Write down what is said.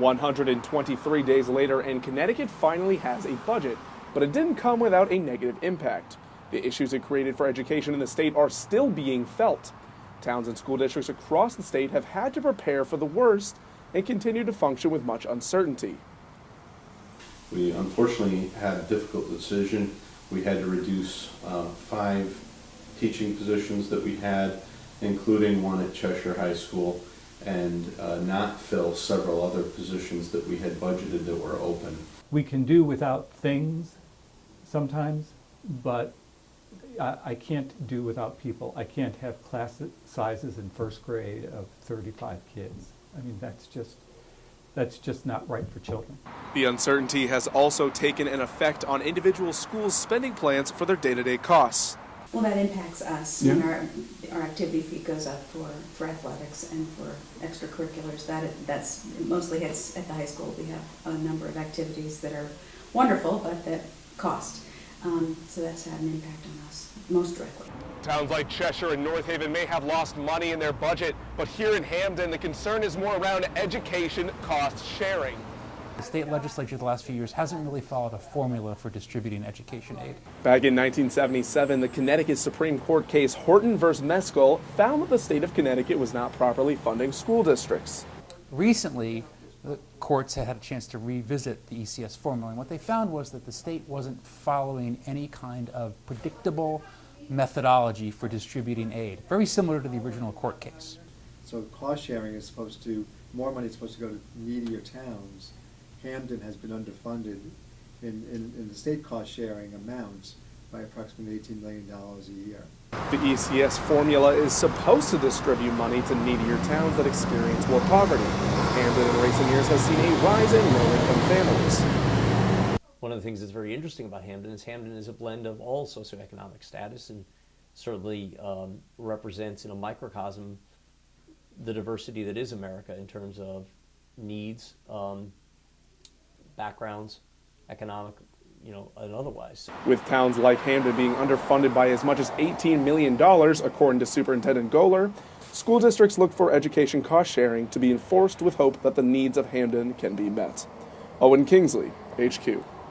123 days later, and Connecticut finally has a budget, but it didn't come without a negative impact. The issues it created for education in the state are still being felt. Towns and school districts across the state have had to prepare for the worst and continue to function with much uncertainty. We unfortunately had a difficult decision. We had to reduce 5 teaching positions that we had, including one at Cheshire High School, and not fill several other positions that we had budgeted that were open. We can do without things sometimes, but I can't do without people. I can't have class sizes in first grade of 35 kids. I mean, that's just not right for children. The uncertainty has also taken an effect on individual schools' spending plans for their day-to-day costs. Well, that impacts us. Yeah. When our activity fee goes up for athletics and for extracurriculars. That's mostly hits at the high school. We have a number of activities that are wonderful, but that cost. So that's had an impact on us most directly. Towns like Cheshire and North Haven may have lost money in their budget, but here in Hamden, the concern is more around education cost sharing. The state legislature the last few years hasn't really followed a formula for distributing education aid. Back in 1977, the Connecticut Supreme Court case Horton v. Meskel found that the state of Connecticut was not properly funding school districts. Recently, the courts had a chance to revisit the ECS formula, and what they found was that the state wasn't following any kind of predictable methodology for distributing aid, very similar to the original court case. So cost sharing is more money is supposed to go to needier towns. Hamden has been underfunded in the state cost sharing amounts by approximately $18 million a year. The ECS formula is supposed to distribute money to needier towns that experience more poverty. Hamden in recent years has seen a rise in low-income families. One of the things that's very interesting about Hamden is a blend of all socioeconomic status, and certainly represents in a microcosm the diversity that is America in terms of needs, backgrounds, economic, and otherwise. With towns like Hamden being underfunded by as much as $18 million, according to Superintendent Goler, school districts look for education cost sharing to be enforced with hope that the needs of Hamden can be met. Owen Kingsley, HQ.